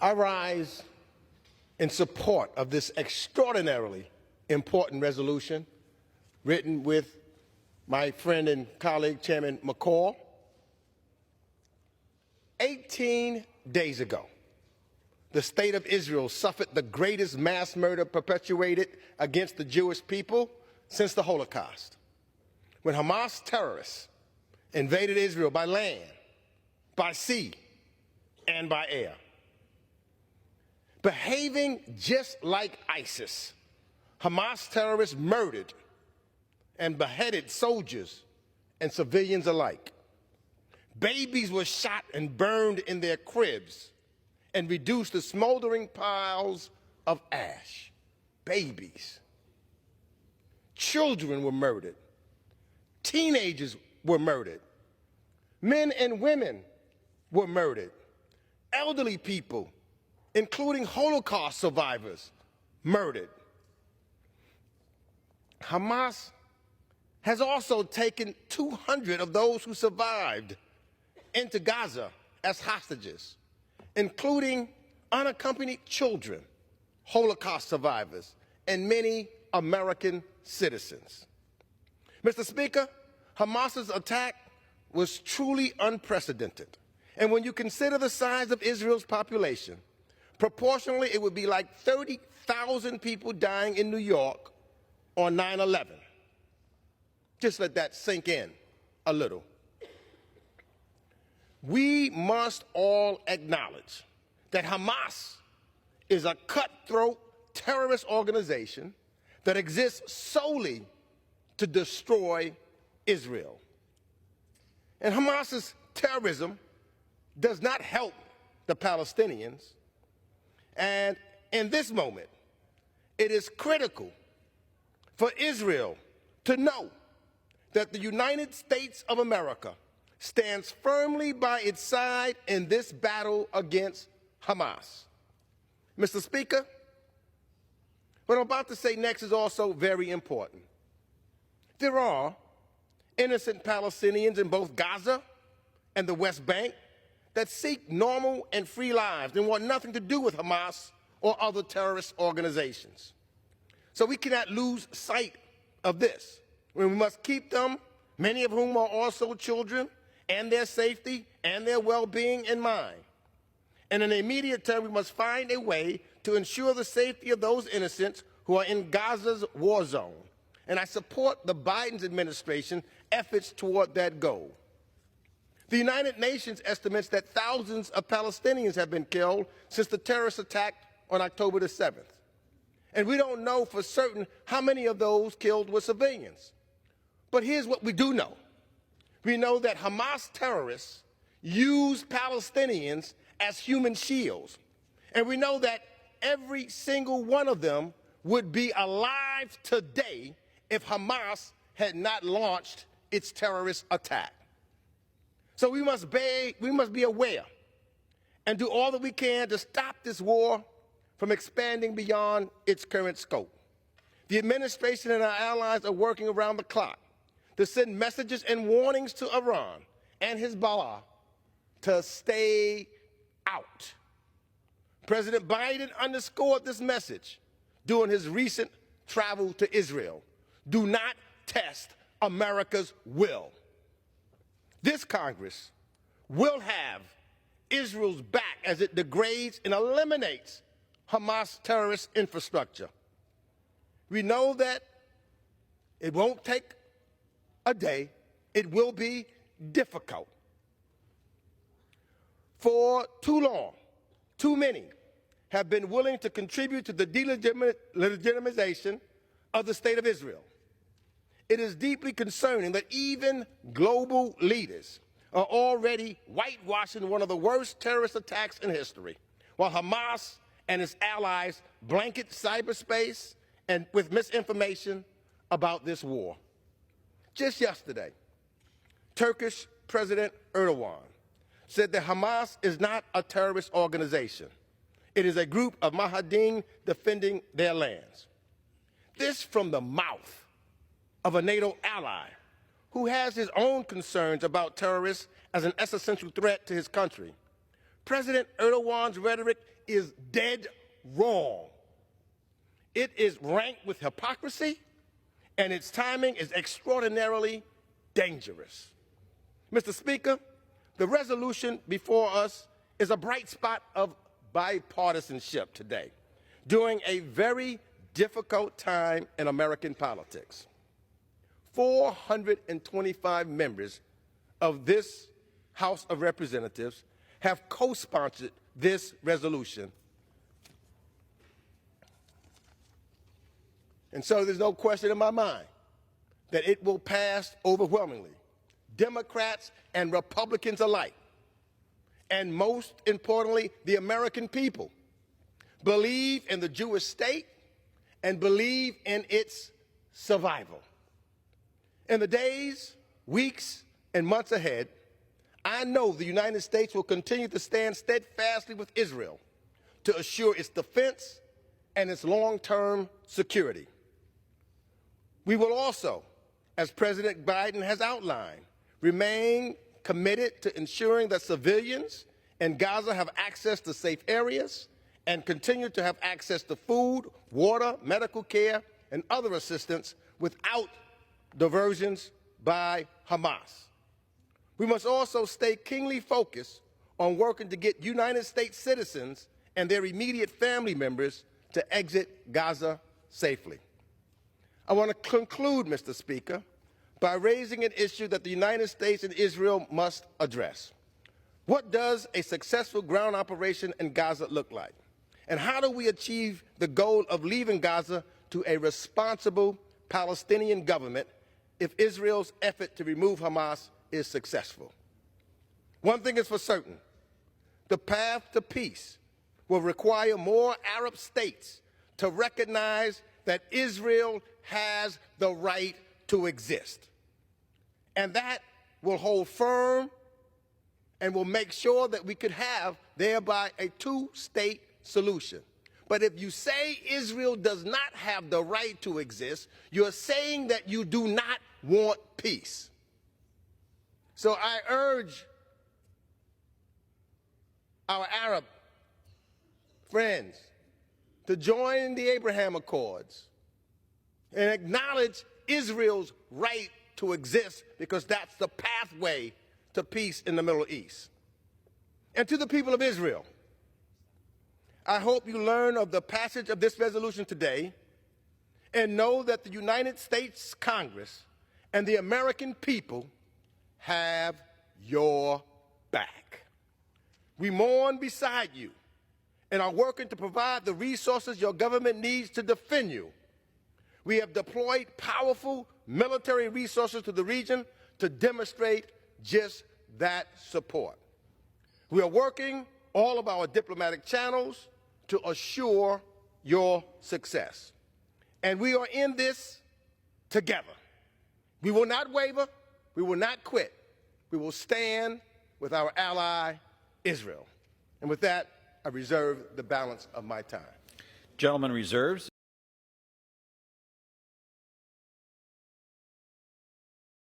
I rise in support of this extraordinarily important resolution written with my friend and colleague, Chairman McCall. 18 days ago, the State of Israel suffered the greatest mass murder perpetuated against the Jewish people since the Holocaust, when Hamas terrorists invaded Israel by land, by sea, and by air. Behaving just like ISIS, Hamas terrorists murdered and beheaded soldiers and civilians alike. Babies were shot and burned in their cribs and reduced to smoldering piles of ash. Babies. Children were murdered. Teenagers were murdered. Men and women were murdered. Elderly people, including Holocaust survivors, murdered. Hamas has also taken 200 of those who survived into Gaza as hostages, including unaccompanied children, Holocaust survivors, and many American citizens. Mr. Speaker, Hamas's attack was truly unprecedented. And when you consider the size of Israel's population, proportionally it would be like 30,000 people dying in New York on 9/11. Just let that sink in a little. We must all acknowledge that Hamas is a cutthroat terrorist organization that exists solely to destroy Israel. And Hamas's terrorism does not help the Palestinians. And in this moment, it is critical for Israel to know that the United States of America stands firmly by its side in this battle against Hamas. Mr. Speaker, what I'm about to say next is also very important. There are innocent Palestinians in both Gaza and the West Bank that seek normal and free lives and want nothing to do with Hamas or other terrorist organizations. So we cannot lose sight of this. We must keep them, many of whom are also children, and their safety and their well-being in mind. And in the immediate term, we must find a way to ensure the safety of those innocents who are in Gaza's war zone. And I support the Biden administration's efforts toward that goal. The United Nations estimates that thousands of Palestinians have been killed since the terrorist attack on October the 7th. And we don't know for certain how many of those killed were civilians. But here's what we do know. We know that Hamas terrorists use Palestinians as human shields. And we know that every single one of them would be alive today if Hamas had not launched its terrorist attack. So we must be aware and do all that we can to stop this war from expanding beyond its current scope. The administration and our allies are working around the clock to send messages and warnings to Iran and Hezbollah to stay out. President Biden underscored this message during his recent travel to Israel. Do not test America's will. This Congress will have Israel's back as it degrades and eliminates Hamas terrorist infrastructure. We know that it won't take a day. It will be difficult. For too long, too many have been willing to contribute to the delegitimization of the State of Israel. It is deeply concerning that even global leaders are already whitewashing one of the worst terrorist attacks in history, while Hamas and its allies blanket cyberspace and with misinformation about this war. Just yesterday, Turkish President Erdogan said that Hamas is not a terrorist organization. It is a group of mujahideen defending their lands. This from the mouth of a NATO ally who has his own concerns about terrorists as an existential threat to his country. President Erdogan's rhetoric is dead wrong. It is rank with hypocrisy, and its timing is extraordinarily dangerous. Mr. Speaker, the resolution before us is a bright spot of bipartisanship today, during a very difficult time in American politics. 425 members of this House of Representatives have co-sponsored this resolution. And so there's no question in my mind that it will pass overwhelmingly, Democrats and Republicans alike. And most importantly, the American people believe in the Jewish state and believe in its survival. In the days, weeks, and months ahead, I know the United States will continue to stand steadfastly with Israel to assure its defense and its long-term security. We will also, as President Biden has outlined, remain committed to ensuring that civilians in Gaza have access to safe areas and continue to have access to food, water, medical care, and other assistance without diversions by Hamas. We must also stay keenly focused on working to get United States citizens and their immediate family members to exit Gaza safely. I want to conclude, Mr. Speaker, by raising an issue that the United States and Israel must address. What does a successful ground operation in Gaza look like? And how do we achieve the goal of leaving Gaza to a responsible Palestinian government if Israel's effort to remove Hamas is successful? One thing is for certain: the path to peace will require more Arab states to recognize that Israel has the right to exist. And that will hold firm and will make sure that we could have thereby a two-state solution. But if you say Israel does not have the right to exist, you're saying that you do not want peace. So I urge our Arab friends to join the Abraham Accords and acknowledge Israel's right to exist, because that's the pathway to peace in the Middle East. And to the people of Israel, I hope you learn of the passage of this resolution today and know that the United States Congress and the American people have your back. We mourn beside you and are working to provide the resources your government needs to defend you. We have deployed powerful military resources to the region to demonstrate just that support. We are working all of our diplomatic channels to assure your success. And we are in this together. We will not waver. We will not quit. We will stand with our ally, Israel. And with that, I reserve the balance of my time. Gentleman reserves.